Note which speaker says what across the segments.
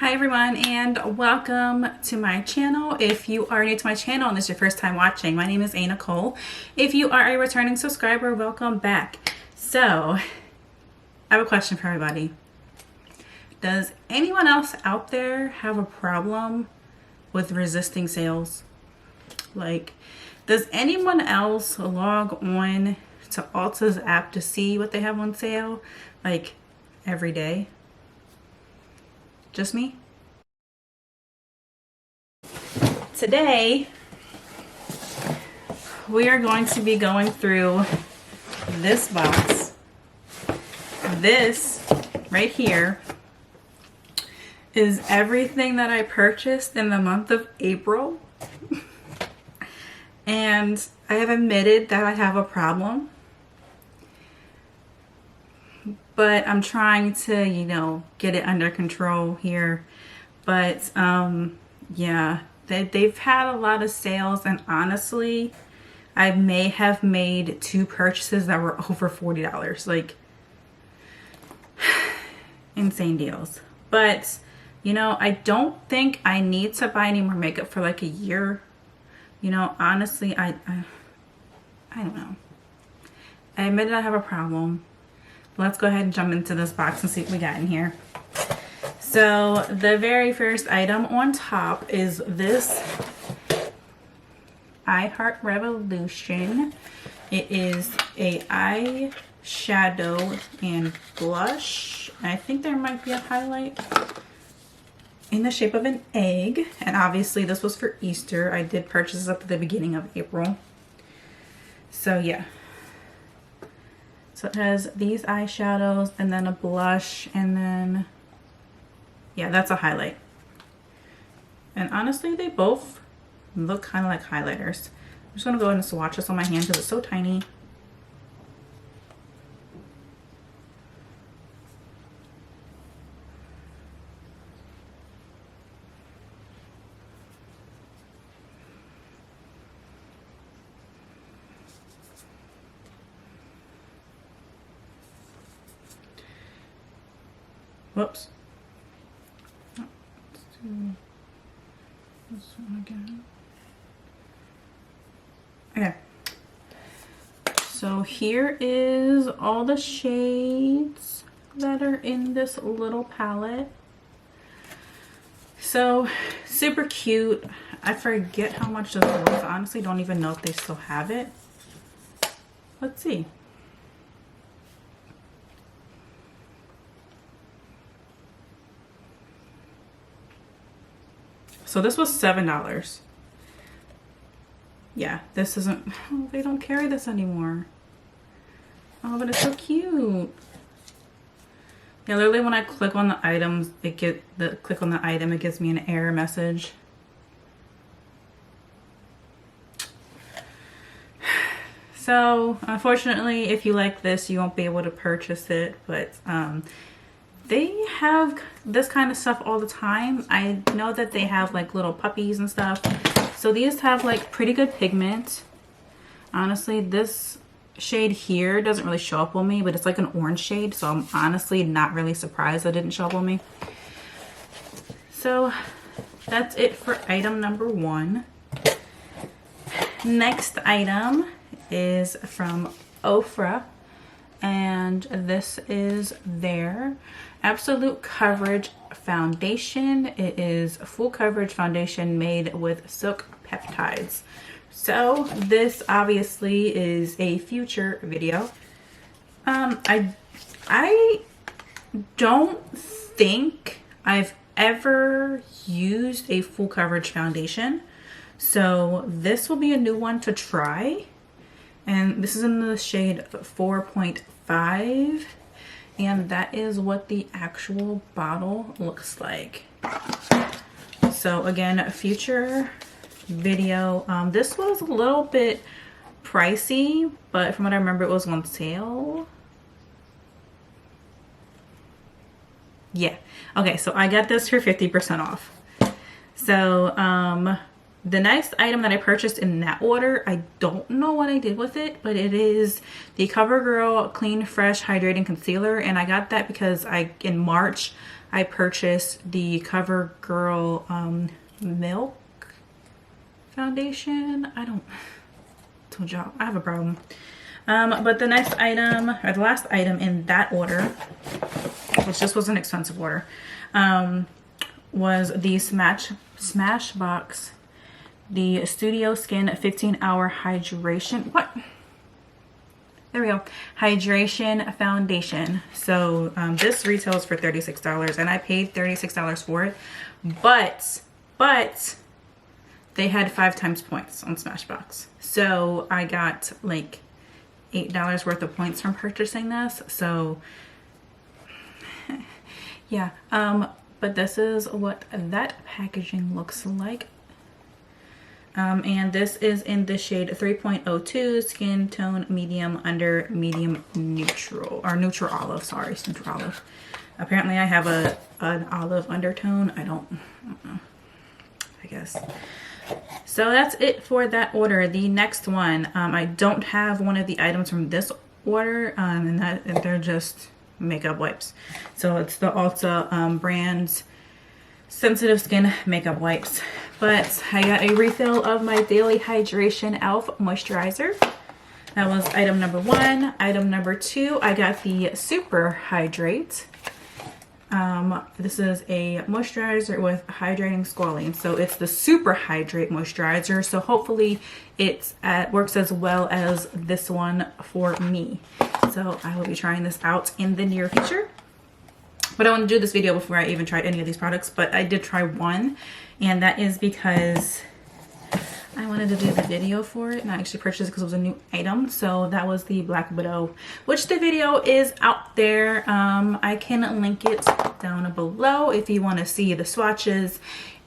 Speaker 1: Hi everyone and welcome to my channel. If you are new to my channel and this is your first time watching, my name is A.Nicole. If you are a returning subscriber, welcome back. So, I have a question for everybody. Does anyone else out there have a problem with resisting sales? Like, does anyone else log on to Ulta's app to see what they have on sale, like, every day? Just me? Today, we are going to be going through this box. This right here is everything that I purchased in the month of April. And I have admitted that I have a problem. But I'm trying to, get it under control here. But, yeah, they've had a lot of sales. And honestly, I may have made 2 purchases that were over $40. Like, insane deals. But, I don't think I need to buy any more makeup for like a year. Honestly, I don't know. I admit I have a problem. Let's go ahead and jump into this box and see what we got in here. So the very first item on top is this I Heart Revolution. It is a eyeshadow and blush. I think there might be a highlight in the shape of an egg. And obviously this was for Easter. I did purchase this at the beginning of April. So yeah. So it has these eyeshadows and then a blush and then, yeah, that's a highlight. And honestly, they both look kind of like highlighters. I'm just going to go ahead and swatch this on my hand because it's so tiny. Whoops. Let's do this one again. Okay. So here is all the shades that are in this little palette. So super cute. I forget how much this was. I honestly don't even know if they still have it. Let's see. So this was $7. Yeah, this isn't, oh, they don't carry this anymore. Oh, but it's so cute. Yeah, literally when I click on the items, it gives me an error message. So unfortunately, if you like this, you won't be able to purchase it, but they have this kind of stuff all the time. I know that they have like little puppies and stuff. So these have like pretty good pigment. Honestly, this shade here doesn't really show up on me, but it's like an orange shade. So I'm honestly not really surprised that it didn't show up on me. So that's it for item number 1. Next item is from Ofra. And this is their Absolute Coverage Foundation. It is a full coverage foundation made with silk peptides. So this obviously is a future video. I don't think I've ever used a full coverage foundation. So this will be a new one to try. And this is in the shade 4.5. And that is what the actual bottle looks like. So again, a future video. This was a little bit pricey, but from what I remember, it was on sale. Yeah. Okay, so I got this for 50% off. So The next item that I purchased in that order, I don't know what I did with it, but it is the CoverGirl Clean Fresh Hydrating Concealer. And I got that because in March, I purchased the CoverGirl Milk Foundation. Told y'all, I have a problem. But the next item, or the last item in that order, which this was an expensive order, was the Smashbox, the Studio Skin 15-Hour Hydration. What? There we go. Hydration Foundation. So this retails for $36, and I paid $36 for it. But they had 5 times points on Smashbox. So I got like $8 worth of points from purchasing this. So yeah. But this is what that packaging looks like. And this is in the shade 3.02, skin tone medium under medium neutral, or neutral olive, sorry, it's neutral olive. Apparently I have an olive undertone. I don't know, I guess. So that's it for that order. The next one, I don't have one of the items from this order, and they're just makeup wipes. So it's the Ulta brand's sensitive skin makeup wipes. But I got a refill of my Daily Hydration e.l.f. moisturizer. That was item number 1. Item number 2, I got the Super Hydrate. This is a moisturizer with hydrating squalene. So it's the Super Hydrate moisturizer. So hopefully it works as well as this one for me. So I will be trying this out in the near future. But I want to do this video before I even tried any of these products. But I did try one, and that is because I wanted to do the video for it, and I actually purchased it because it was a new item. So that was the Black Widow, which the video is out there. I can link it down below if you want to see the swatches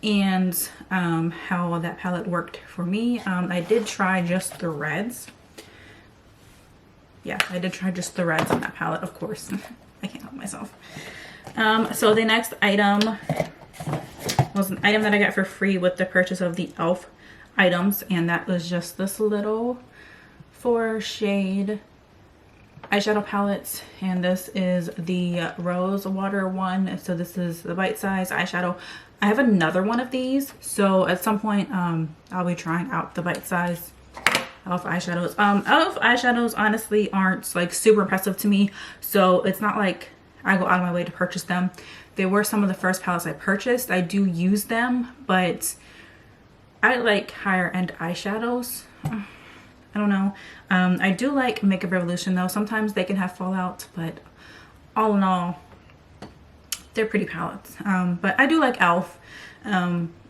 Speaker 1: and how that palette worked for me. I did try just the reds. Yeah, I did try just the reds on that palette, of course. I can't help myself. So the next item was an item that I got for free with the purchase of the e.l.f. items, and that was just this little 4-shade eyeshadow palette, and this is the Rose Water one. So this is the bite-size eyeshadow. I have another one of these, so at some point I'll be trying out the bite-size e.l.f. eyeshadows. e.l.f. eyeshadows honestly aren't like super impressive to me, so it's not like I go out of my way to purchase them. They were some of the first palettes I purchased. I do use them, but I like higher end eyeshadows. I don't know. I do like Makeup Revolution though. Sometimes they can have fallout, but all in all, they're pretty palettes. But I do like e.l.f.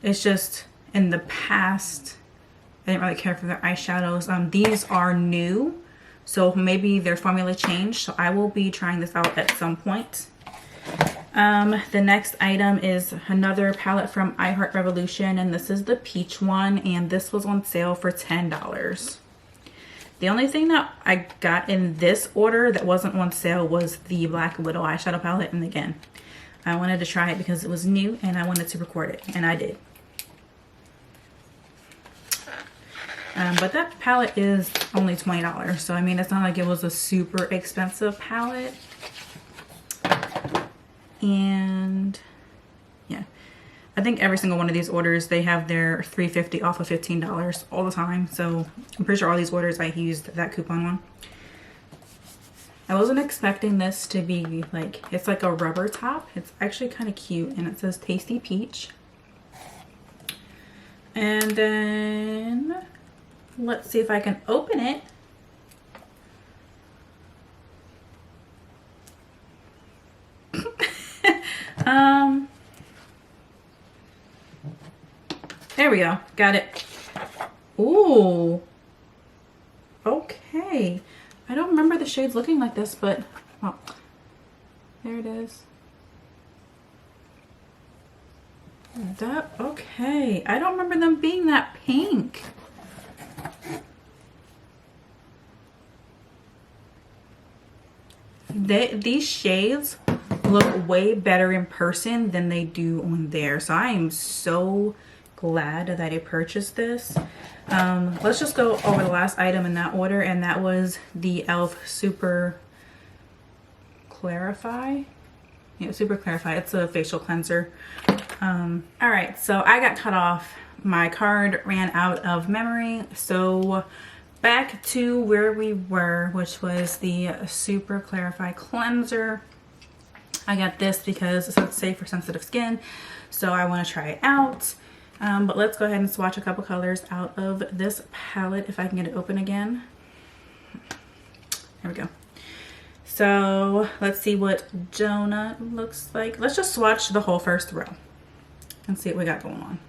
Speaker 1: It's just in the past, I didn't really care for their eyeshadows. These are new, so maybe their formula changed. So I will be trying this out at some point. The next item is another palette from I Heart Revolution, and this is the peach one, and this was on sale for $10. The only thing that I got in this order that wasn't on sale was the Black Widow eyeshadow palette, and again, I wanted to try it because it was new and I wanted to record it, and I did. But that palette is only $20, so I mean, it's not like it was a super expensive palette. And yeah, I think every single one of these orders, they have their $3.50 off of $15 all the time. So I'm pretty sure all these orders I used that coupon one. I wasn't expecting this to be like, it's like a rubber top. It's actually kind of cute, and it says Tasty Peach. And then let's see if I can open it. There we go. Got it. Ooh. Okay. I don't remember the shades looking like this, but oh, there it is. Okay. I don't remember them being that pink. These shades look way better in person than they do on there. So I am so glad that I purchased this. Let's just go over the last item in that order, and that was the e.l.f. Super Clarify. Yeah, Super Clarify. It's a facial cleanser. All right, so I got cut off. My card ran out of memory, so back to where we were, which was the Super Clarify cleanser. I got this because it's safe for sensitive skin, so I want to try it out. But let's go ahead and swatch a couple colors out of this palette if I can get it open again. There we go. So let's see what Donut looks like. Let's just swatch the whole first row and see what we got going on.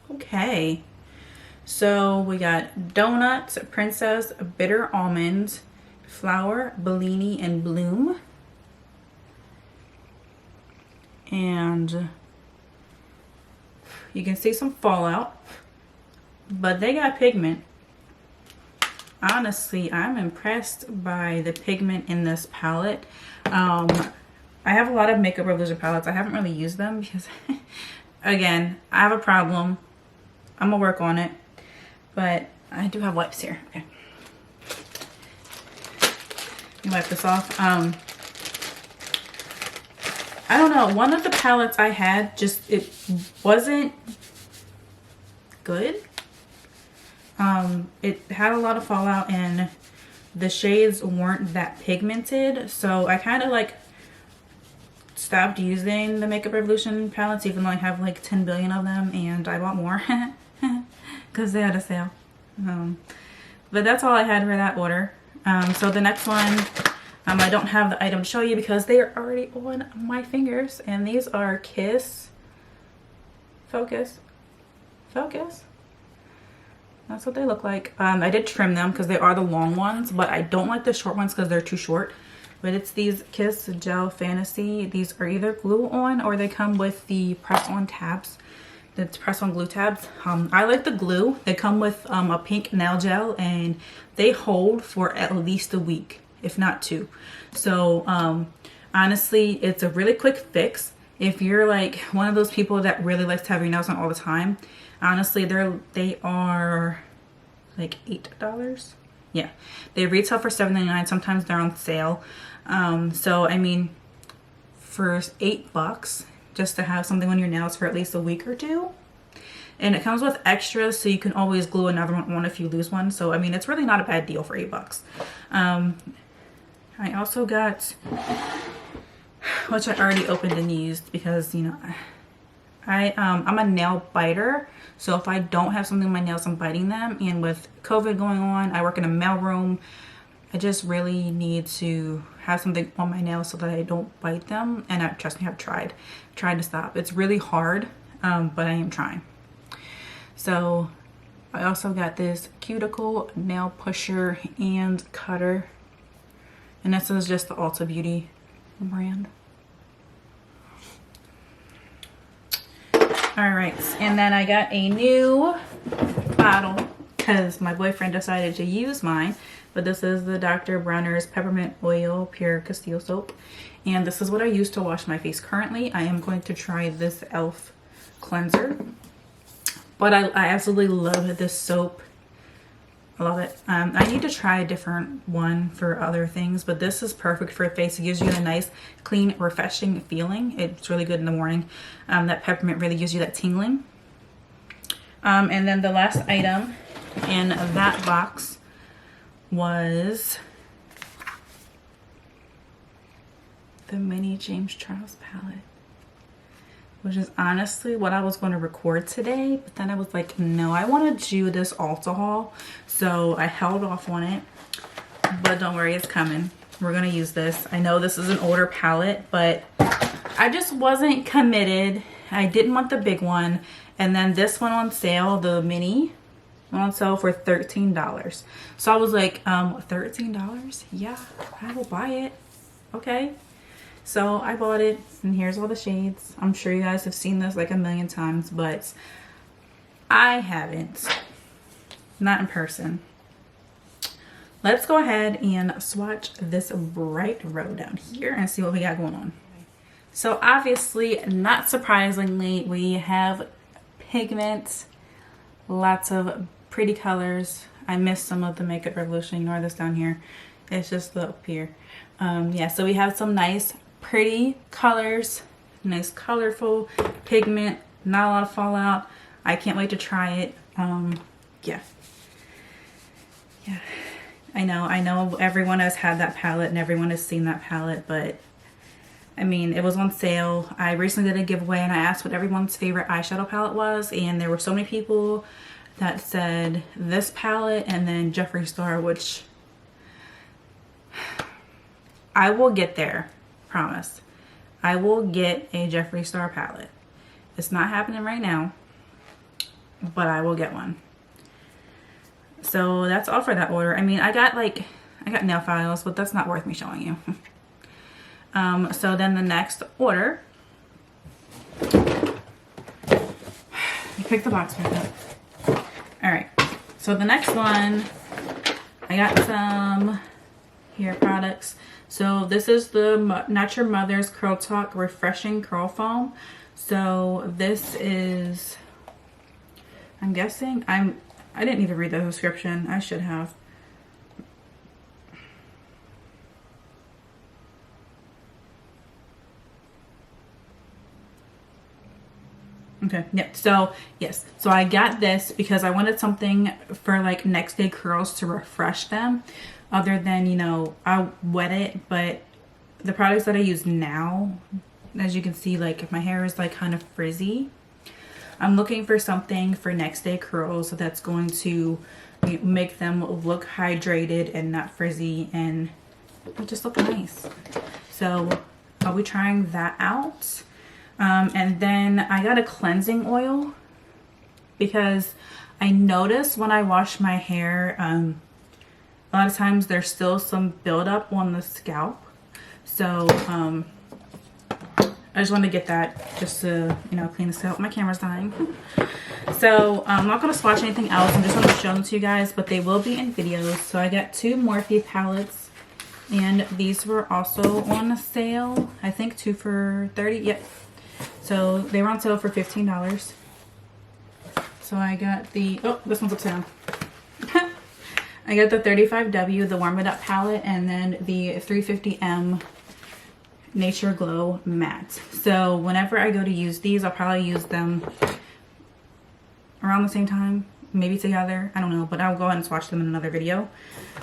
Speaker 1: Okay, so we got Donut, Princess, Bitter Almond, Flower, Bellini, and Bloom. And you can see some fallout, but they got pigment. Honestly, I'm impressed by the pigment in this palette. I have a lot of Makeup Revolution palettes. I haven't really used them because, again, I have a problem. I'm gonna work on it, but I do have wipes here. Okay, let me wipe this off. I don't know, one of the palettes I had, just, it wasn't good. It had a lot of fallout and the shades weren't that pigmented, so I kind of like stopped using the Makeup Revolution palettes, even though I have like 10 billion of them, and I bought more because they had a sale. But that's all I had for that order. So the next one, I don't have the item to show you because they are already on my fingers, and these are Kiss. Focus. That's what they look like. I did trim them because they are the long ones, but I don't like the short ones because they're too short. But it's these Kiss Gel Fantasy. These are either glue on or they come with the press on tabs. The press on glue tabs. I like the glue. They come with a pink nail gel and they hold for at least a week, if not 2. So honestly, it's a really quick fix. If you're like one of those people that really likes to have your nails on all the time, honestly, they are like $8. Yeah, they retail for $7.99. Sometimes they're on sale. So I mean, for $8 just to have something on your nails for at least a week or 2. And it comes with extras, so you can always glue another one on if you lose one. So I mean, it's really not a bad deal for $8. I also got, which I already opened and used because, you know, I'm a nail biter. So if I don't have something on my nails, I'm biting them. And with COVID going on, I work in a mailroom. I just really need to have something on my nails so that I don't bite them. And trust me, I've tried to stop. It's really hard, but I am trying. So I also got this Cuticle nail pusher and cutter. And this is just the Ulta Beauty brand. Alright, and then I got a new bottle because my boyfriend decided to use mine. But this is the Dr. Bronner's Peppermint Oil Pure Castile Soap. And this is what I use to wash my face currently. I am going to try this e.l.f. cleanser. But I absolutely love this soap. I love it. I need to try a different one for other things, but this is perfect for your face. It gives you a nice, clean, refreshing feeling. It's really good in the morning. That peppermint really gives you that tingling. And then the last item in that box was the mini James Charles palette, which is honestly what I was going to record today, but then I was like, no, I want to do this Ulta haul, so I held off on it. But don't worry, it's coming. We're going to use this. I know this is an older palette, but I just wasn't committed. I didn't want the big one, and then this one on sale, the mini, went on sale for $13. So I was like, $13? Yeah, I will buy it. Okay. So I bought it, and here's all the shades. I'm sure you guys have seen this like a million times, but I haven't. Not in person. Let's go ahead and swatch this bright row down here and see what we got going on. So obviously, not surprisingly, we have pigment, lots of pretty colors. I missed some of the Makeup Revolution. Ignore this down here. It's just up here. Yeah, so we have some nice pretty colors, nice colorful pigment, not a lot of fallout. I can't wait to try it. Yeah. I know everyone has had that palette and everyone has seen that palette, but I mean, it was on sale. I recently did a giveaway and I asked what everyone's favorite eyeshadow palette was, and there were so many people that said this palette and then Jeffree Star, which I will get there, promise. I will get a Jeffree Star palette. It's not happening right now, but I will get one. So that's all for that order. I mean, I got nail files, but that's not worth me showing you. So then the next order, you pick the box back up. All right, so the next one, I got some hair products. So this is the Not Your Mother's Curl Talk Refreshing Curl Foam. So this is, I'm guessing, I didn't even read the description. I should have. Okay, yeah, so yes, so I got this because I wanted something for like next day curls to refresh them, other than, you know, I wet it. But the products that I use now, as you can see, like if my hair is like kind of frizzy, I'm looking for something for next day curls that's going to make them look hydrated and not frizzy and just look nice. So I'll be trying that out. And then I got a cleansing oil because I noticed when I wash my hair, a lot of times there's still some buildup on the scalp. So I just wanted to get that just to, you know, clean the scalp. My camera's dying. So I'm not going to swatch anything else. I'm just going to show them to you guys, but they will be in videos. So I got 2 Morphe palettes, and these were also on sale. I think 2 for $30. Yep. So they were on sale for $15. So I got the, oh, this one's upside down. I got the 35W, the Warm It Up palette, and then the 350M Nature Glow matte. So whenever I go to use these, I'll probably use them around the same time, maybe together, I don't know, but I'll go ahead and swatch them in another video.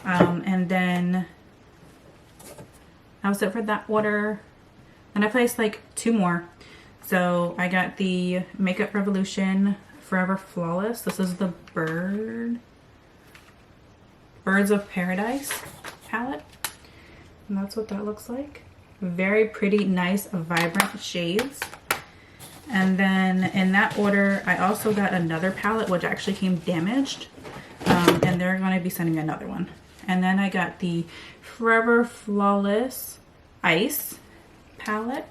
Speaker 1: And then that was it for that order. And I placed like 2 more. So I got the Makeup Revolution Forever Flawless. This is the Birds of Paradise palette, and that's what that looks like. Very pretty, nice, vibrant shades. And then in that order, I also got another palette which actually came damaged, and they're going to be sending another one. And then I got the Forever Flawless Ice palette.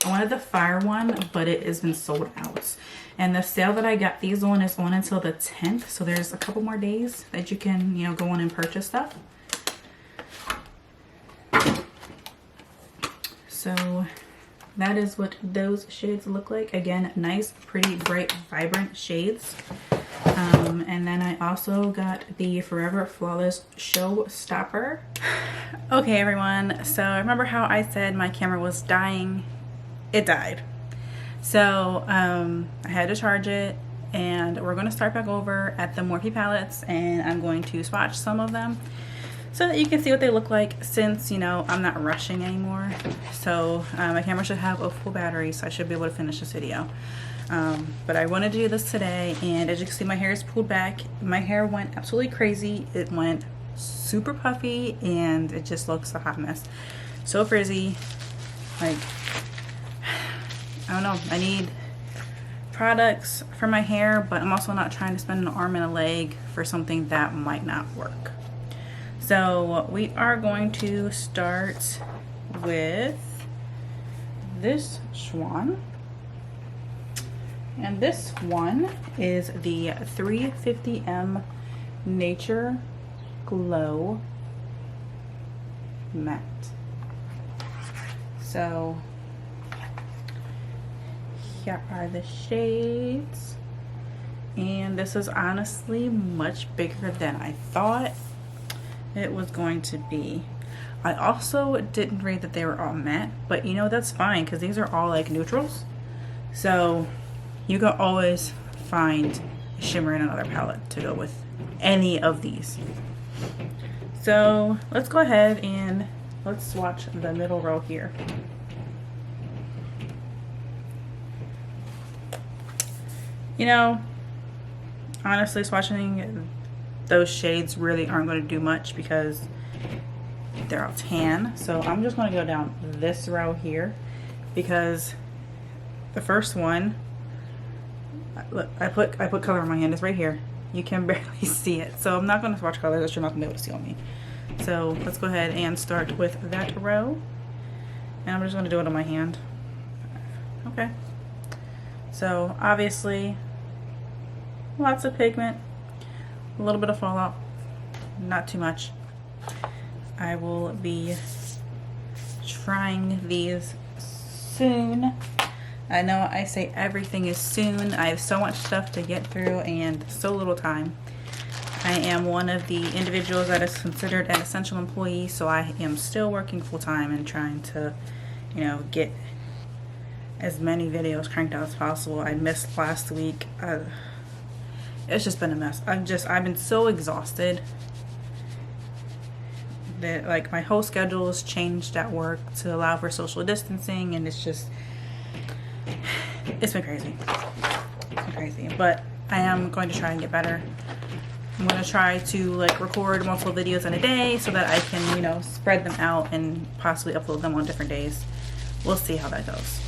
Speaker 1: I wanted the fire one, but it has been sold out. And the sale that I got these on is on until the 10th. So there's a couple more days that you can, you know, go on and purchase stuff. So that is what those shades look like. Again, nice, pretty, bright, vibrant shades. And then I also got the Forever Flawless Showstopper. Okay, everyone. So remember how I said my camera was dying? It died. So I had to charge it, and we're going to start back over at the Morphe palettes, and I'm going to swatch some of them so that you can see what they look like, since, you know, I'm not rushing anymore. So my camera should have a full battery, so I should be able to finish this video. But I wanted to do this today, and as you can see, my hair is pulled back. My hair went absolutely crazy. It went super puffy, and it just looks a hot mess. So frizzy. Like, I don't know, I need products for my hair, but I'm also not trying to spend an arm and a leg for something that might not work. So we are going to start with this one. And this one is the 350M Nature Glow Matte. So here are the shades. And this is honestly much bigger than I thought it was going to be. I also didn't read that they were all matte, but you know, that's fine because these are all like neutrals. So you can always find a shimmer in another palette to go with any of these. So let's go ahead and let's swatch the middle row here. You know, honestly, swatching those shades really aren't going to do much because they're all tan. So I'm just going to go down this row here because the first one, look, I put color on my hand. It's right here. You can barely see it. So I'm not going to swatch colors that you're not going to be able to see on me. So let's go ahead and start with that row. And I'm just going to do it on my hand. Okay. So obviously, lots of pigment, a little bit of fallout, not too much. I will be trying these soon. I know I say everything is soon. I have so much stuff to get through and so little time. I am one of the individuals that is considered an essential employee, so I am still working full time and trying to, you know, get as many videos cranked out as possible. I missed last week. It's just been a mess. I've been so exhausted that like my whole schedule has changed at work to allow for social distancing, and it's been crazy. It's been crazy, but I am going to try and get better. I'm going to try to like record multiple videos in a day so that I can, you know, spread them out and possibly upload them on different days. We'll see how that goes.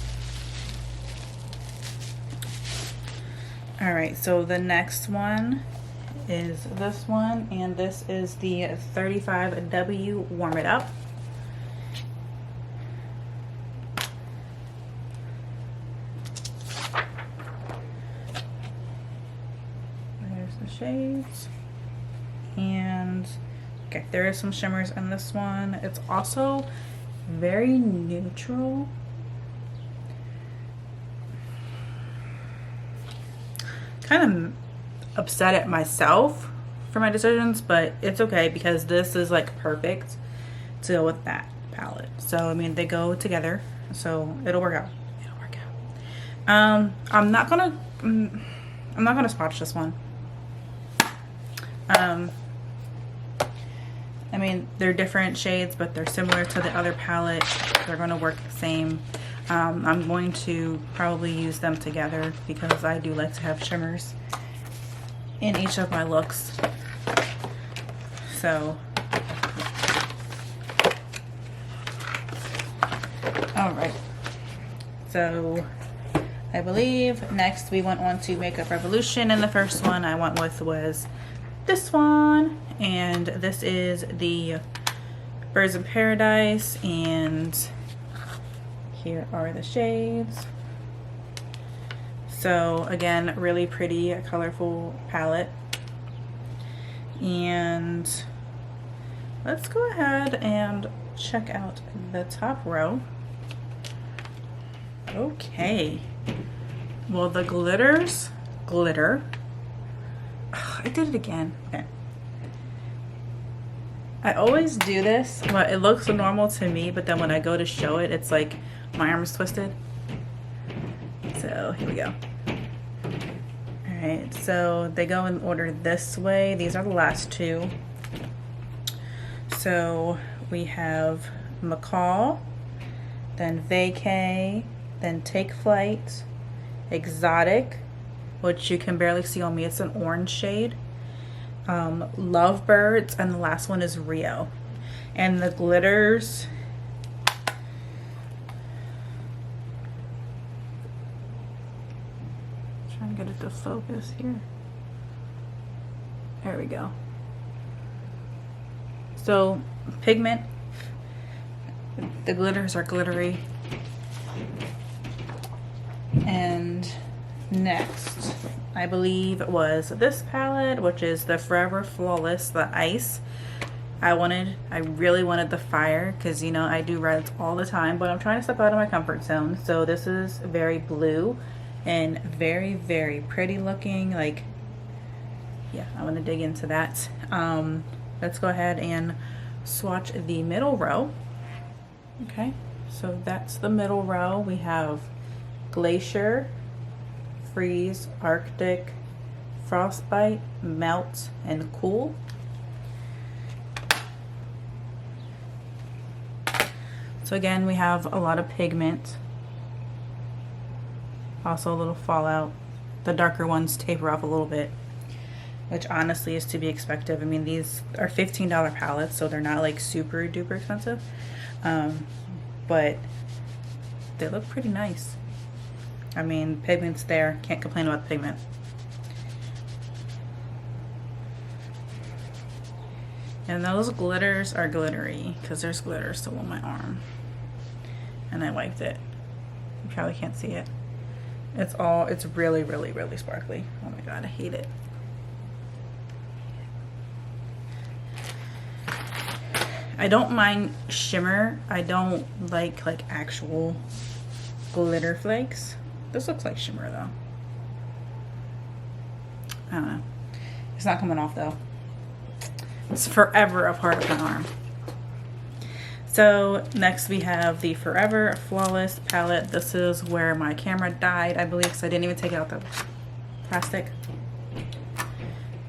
Speaker 1: Alright, so the next one is this one, and this is the 35W Warm It Up. There's the shades. And okay, there is some shimmers in this one. It's also very neutral. Kind of upset at myself for my decisions, but it's okay because this is like perfect to go with that palette. So I mean, they go together, so it'll work out. It'll work out. I'm not gonna swatch this one. I mean, they're different shades, but they're similar to the other palette. They're gonna work the same. I'm going to probably use them together because I do like to have shimmers in each of my looks. So, alright. So, I believe next we went on to Makeup Revolution, and the first one I went with was this one, and this is the Birds in Paradise, and here are the shades. So again, really pretty, colorful palette. And let's go ahead and check out the top row. Okay. Well, the glitters glitter. Ugh, I did it again. Okay. I always do this, but it looks normal to me, but then when I go to show it, it's like my arm is twisted. So here we go. Alright, so they go in order this way. These are the last two. So we have Macaw, then Vacay, then Take Flight, Exotic, which you can barely see on me, it's an orange shade, Lovebirds, and the last one is Rio. And the glitters, trying to get it to focus here. There we go. So pigment, the glitters are glittery. And next, I believe it was this palette, which is the Forever Flawless, the Ice. I really wanted the fire because, you know, I do reds all the time, but I'm trying to step out of my comfort zone. So this is very blue, and very, very pretty looking. Like, yeah, I want to dig into that. Let's go ahead and swatch the middle row. Okay, so that's the middle row. We have Glacier, Freeze, Arctic, Frostbite, Melt, and Cool. So again, we have a lot of pigment. Also a little fallout. The darker ones taper off a little bit, which honestly is to be expected. I mean, these are $15 palettes, so they're not like super duper expensive. But they look pretty nice. I mean, pigment's there. Can't complain about the pigment. And those glitters are glittery because there's glitter still on my arm. And I wiped it. You probably can't see it. It's really, really, really sparkly. Oh my god, I hate it. I don't mind shimmer. I don't like actual glitter flakes. This looks like shimmer though. I don't know. It's not coming off though. It's forever a part of my arm. So next we have the Forever Flawless palette. This is where my camera died, I believe, because I didn't even take out the plastic.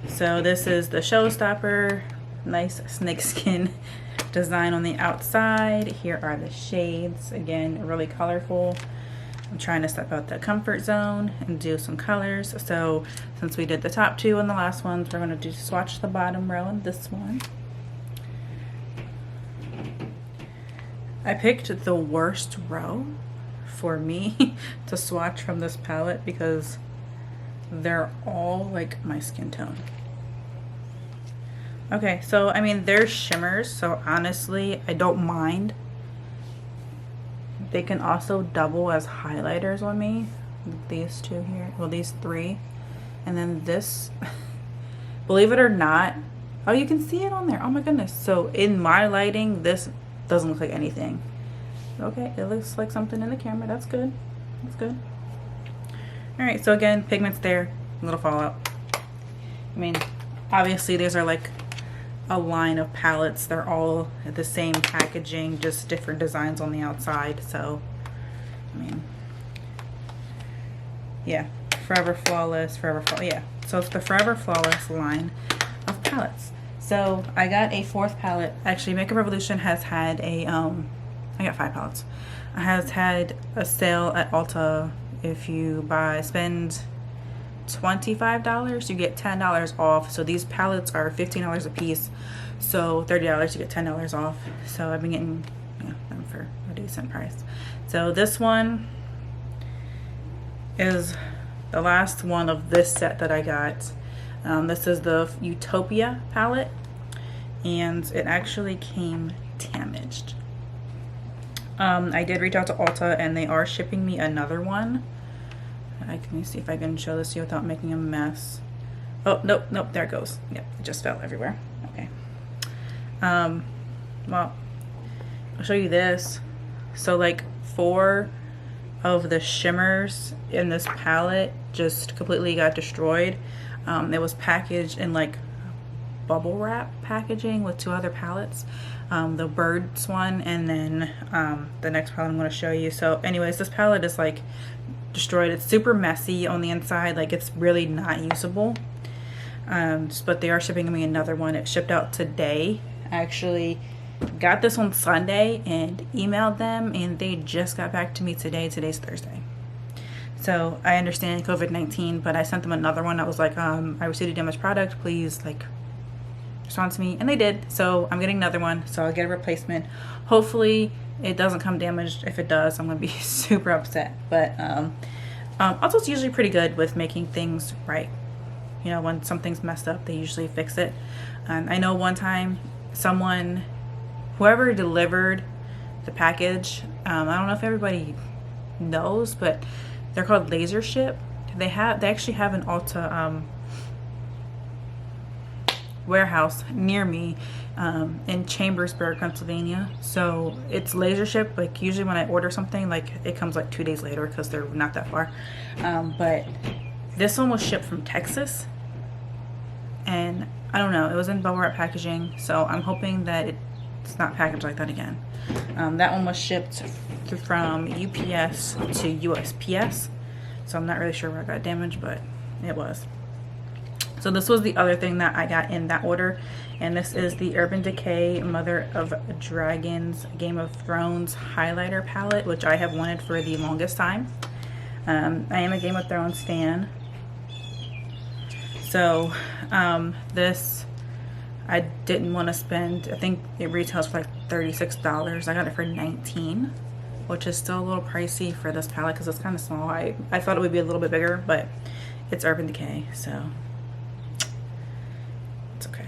Speaker 1: So this is the Showstopper. Nice snakeskin design on the outside. Here are the shades. Again, really colorful. I'm trying to step out the comfort zone and do some colors. So since we did the top two and the last ones, we're going to swatch the bottom row and this one. I picked the worst row for me to swatch from this palette because they're all like my skin tone. Okay, so I mean, they're shimmers, so honestly, I don't mind. They can also double as highlighters on me. These two here, well, these three. And then this, believe it or not, oh, you can see it on there. Oh my goodness. So in my lighting, this doesn't look like anything. Okay, it looks like something in the camera. That's good. That's good. All right, so again, pigment's there, a little fallout. I mean, obviously these are like a line of palettes. They're all the same packaging, just different designs on the outside. So, I mean, yeah, Forever Flawless, yeah. So it's the Forever Flawless line of palettes. So I got a fourth palette. Actually, Makeup Revolution has had a, I got 5 palettes. Has had a sale at Ulta. If you spend $25, you get $10 off. So these palettes are $15 a piece. So $30, you get $10 off. So I've been getting them for a decent price. So this one is the last one of this set that I got. This is the Utopia palette, and it actually came damaged. I did reach out to Ulta and they are shipping me another one. Let me see if I can show this to you without making a mess. Oh, nope, there it goes. Yep, it just fell everywhere. Okay. Well, I'll show you this. So like 4 of the shimmers in this palette just completely got destroyed. It was packaged in like bubble wrap packaging with 2 other palettes. The birds one, and then the next palette I'm going to show you. So anyways, this palette is like destroyed. It's super messy on the inside, like it's really not usable. But they are shipping me another one. It shipped out today. I actually got this on Sunday and emailed them, and they just got back to me today. Today's Thursday. So I understand COVID-19, but I sent them another one. I was like, I received a damaged product, please like respond to me, and they did. So I'm getting another one, so I'll get a replacement. Hopefully it doesn't come damaged. If it does, I'm gonna be super upset. But Ulta's usually pretty good with making things right. You know, when something's messed up, they usually fix it. I know one time whoever delivered the package, I don't know if everybody knows, but they're called Laser Ship. They actually have an Ulta warehouse near me in Chambersburg, Pennsylvania. So it's laser shipped. Like usually when I order something, like it comes like 2 days later because they're not that far. But this one was shipped from Texas, and I don't know, it was in bubble wrap packaging, so I'm hoping that it's not packaged like that again. That one was shipped from UPS to USPS, so I'm not really sure where I got damaged, but it was. So this was the other thing that I got in that order, and this is the Urban Decay Mother of Dragons Game of Thrones highlighter palette, which I have wanted for the longest time. I am a Game of Thrones fan. So this, I didn't want to spend, I think it retails for like $36. I got it for $19, which is still a little pricey for this palette because it's kind of small. I thought it would be a little bit bigger, but it's Urban Decay, so it's okay.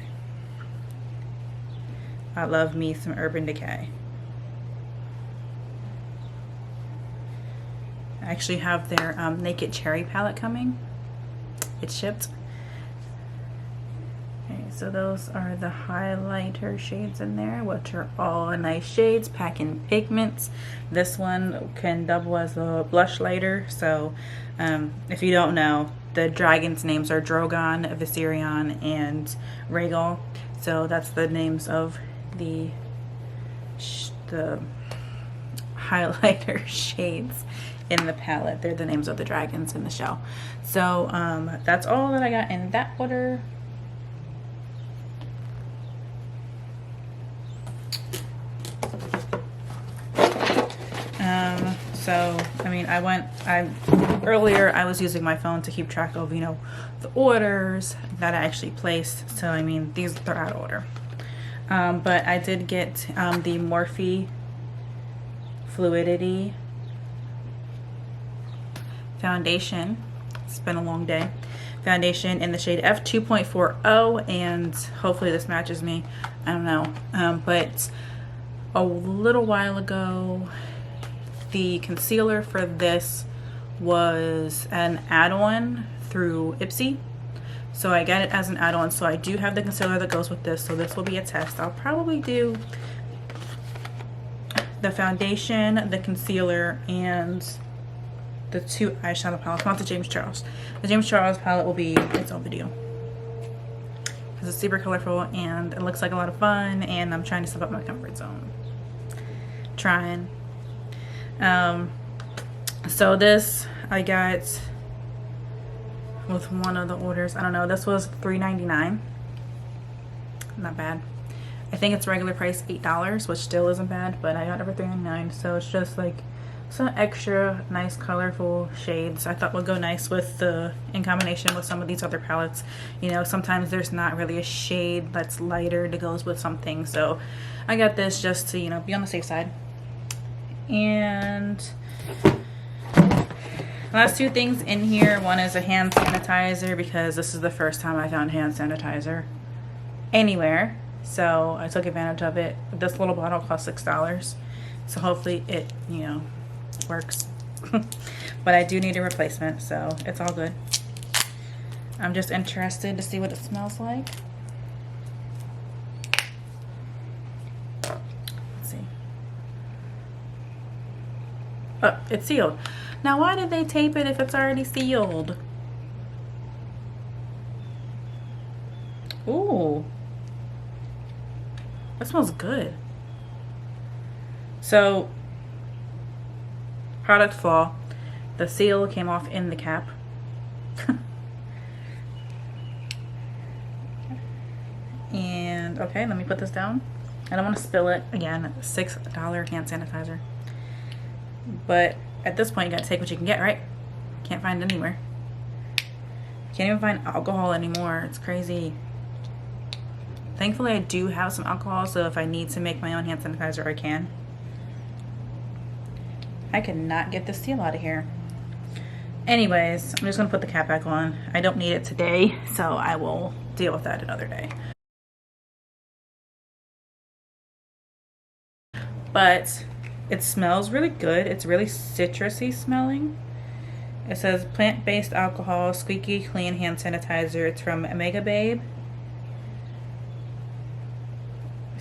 Speaker 1: I love me some Urban Decay. I actually have their Naked Cherry palette coming. It's shipped. Okay, so those are the highlighter shades in there, which are all nice shades, packing pigments. This one can double as a blush lighter. So if you don't know, the dragons' names are Drogon, Viserion, and Rhaegal. So that's the names of the highlighter shades in the palette. They're the names of the dragons in the show. So that's all that I got in that order. So I mean, earlier I was using my phone to keep track of, you know, the orders that I actually placed. So I mean, they're out of order. But I did get the Morphe Fluidity foundation. It's been a long day. Foundation in the shade F2.40, and hopefully this matches me. I don't know. But a little while ago, the concealer for this was an add-on through Ipsy. So I got it as an add-on. So I do have the concealer that goes with this. So this will be a test. I'll probably do the foundation, the concealer, and the 2 eyeshadow palettes, not the James Charles. The James Charles palette will be its own video because it's super colorful and it looks like a lot of fun, and I'm trying to step up my comfort zone. Trying. So this I got with one of the orders. I don't know, this was $3.99. Not bad. I think it's regular price $8, which still isn't bad, but I got it for $3.99. So it's just like some extra nice colorful shades I thought would go nice with in combination with some of these other palettes. You know, sometimes there's not really a shade that's lighter that goes with something, so I got this just to, you know, be on the safe side. And last 2 things in here, one is a hand sanitizer, because this is the first time I found hand sanitizer anywhere, so I took advantage of it. This little bottle cost $6, so hopefully it, you know, works. But I do need a replacement, so it's all good. I'm just interested to see what it smells like. Let's see. Oh, it's sealed. Now why did they tape it if it's already sealed? Ooh, that smells good. So, product flaw, the seal came off in the cap. And okay, let me put this down. I don't want to spill it. Again, $6 hand sanitizer. But at this point, you gotta take what you can get, right? Can't find it anywhere. Can't even find alcohol anymore. It's crazy. Thankfully, I do have some alcohol, so if I need to make my own hand sanitizer, I can. I cannot get the seal out of here. Anyways, I'm just gonna put the cap back on. I don't need it today, so I will deal with that another day. But it smells really good. It's really citrusy smelling. It says plant-based alcohol, squeaky clean hand sanitizer. It's from Omega Babe.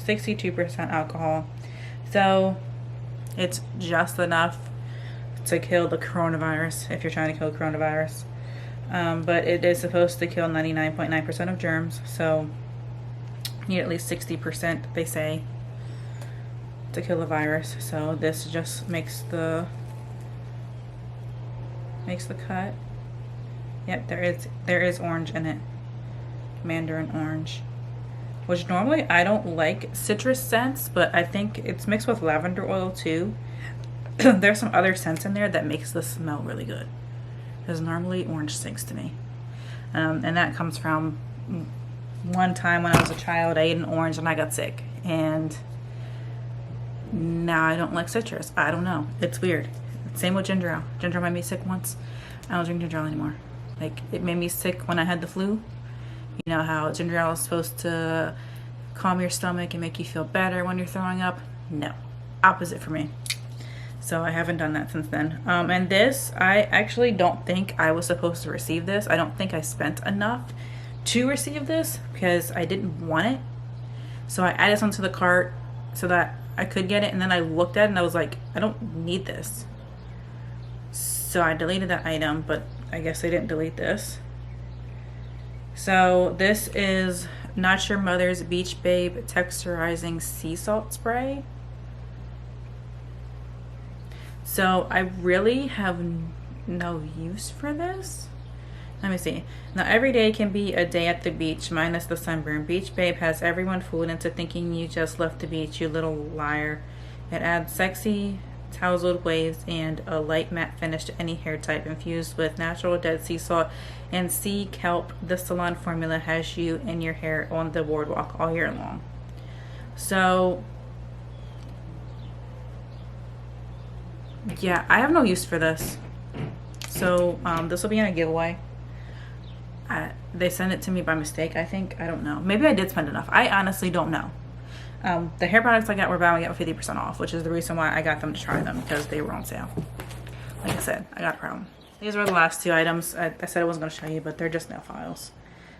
Speaker 1: 62% alcohol. So it's just enough to kill the coronavirus if you're trying to kill coronavirus. But it is supposed to kill 99.9% of germs, so you need at least 60%, they say, to kill the virus. So this just makes the cut. Yep, there is orange in it. Mandarin orange. Which normally I don't like citrus scents, but I think it's mixed with lavender oil too. There's some other scents in there that makes this smell really good. Because normally orange stinks to me. And that comes from one time when I was a child, I ate an orange and I got sick. And now I don't like citrus. I don't know. It's weird. Same with ginger ale. Ginger ale made me sick once. I don't drink ginger ale anymore. Like, it made me sick when I had the flu. You know how ginger ale is supposed to calm your stomach and make you feel better when you're throwing up? No. Opposite for me. So I haven't done that since then. And this, I actually don't think I was supposed to receive this. I don't think I spent enough to receive this because I didn't want it. So I added some to the cart so that I could get it. And then I looked at it and I was like, I don't need this. So I deleted that item, but I guess I didn't delete this. So this is Not Your Mother's Beach Babe Texturizing Sea Salt Spray. So I really have no use for this. Let me see. Now every day can be a day at the beach minus the sunburn. Beach Babe has everyone fooled into thinking you just left the beach, you little liar. It adds sexy tousled waves and a light matte finish to any hair type, infused with natural dead sea salt and sea kelp. The salon formula has you and your hair on the boardwalk all year long. So yeah, I have no use for this. So this will be in a giveaway. They sent it to me by mistake, I think. I don't know. Maybe I did spend enough. I honestly don't know. The hair products I got were buy one get 50% off, which is the reason why I got them to try them, because they were on sale. Like I said, I got a problem. These were the last two items. I said I wasn't going to show you, but they're just nail files.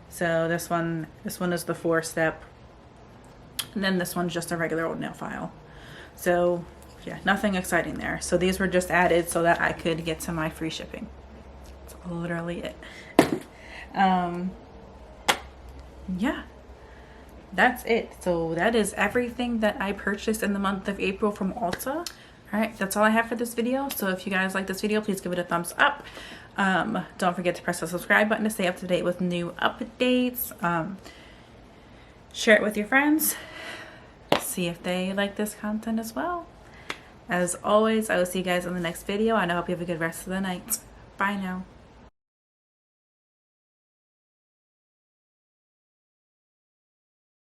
Speaker 1: So this one is the 4-step, and then this one's just a regular old nail file. So yeah, nothing exciting there. So these were just added so that I could get to my free shipping. That's literally it. Yeah, that's it. So that is everything that I purchased in the month of April from Ulta. All right, that's all I have for this video. So if you guys like this video, please give it a thumbs up. Don't forget to press the subscribe button to stay up to date with new updates. Share it with your friends. See if they like this content as well. As always, I will see you guys in the next video, and I hope you have a good rest of the night. Bye now.